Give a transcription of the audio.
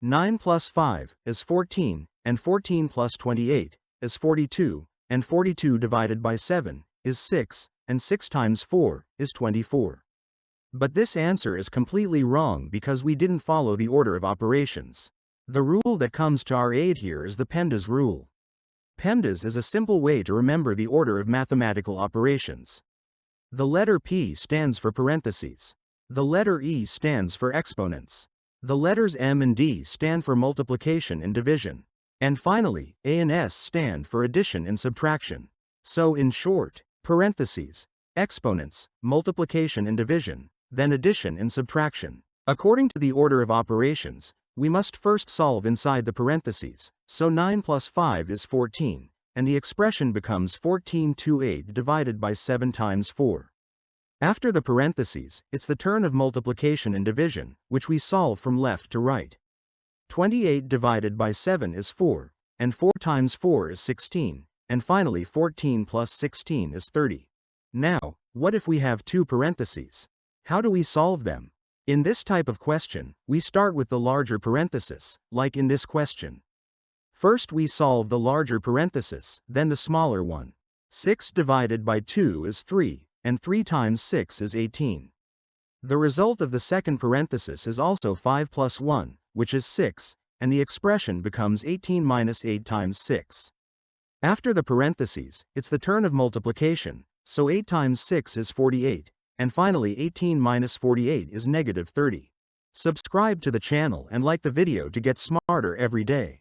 9 plus 5 is 14, and 14 plus 28 is 42, and 42 divided by 7 is 6, and 6 times 4 is 24. But this answer is completely wrong because we didn't follow the order of operations. The rule that comes to our aid here is the PEMDAS rule. PEMDAS is a simple way to remember the order of mathematical operations. The letter P stands for parentheses. The letter E stands for exponents. The letters M and D stand for multiplication and division. And finally, A and S stand for addition and subtraction. So in short, parentheses, exponents, multiplication and division, then addition and subtraction. According to the order of operations, we must first solve inside the parentheses, so 9 plus 5 is 14, and the expression becomes 1428 divided by 7 times 4. After the parentheses, it's the turn of multiplication and division, which we solve from left to right. 28 divided by 7 is 4, and 4 times 4 is 16, and finally 14 plus 16 is 30. Now, what if we have two parentheses? How do we solve them? In this type of question, we start with the larger parenthesis, like in this question. First we solve the larger parenthesis, then the smaller one. 6 divided by 2 is 3, and 3 times 6 is 18. The result of the second parenthesis is also 5 plus 1, which is 6, and the expression becomes 18 minus 8 times 6. After the parentheses, it's the turn of multiplication, so 8 times 6 is 48, and finally 18 minus 48 is negative 30. Subscribe to the channel and like the video to get smarter every day.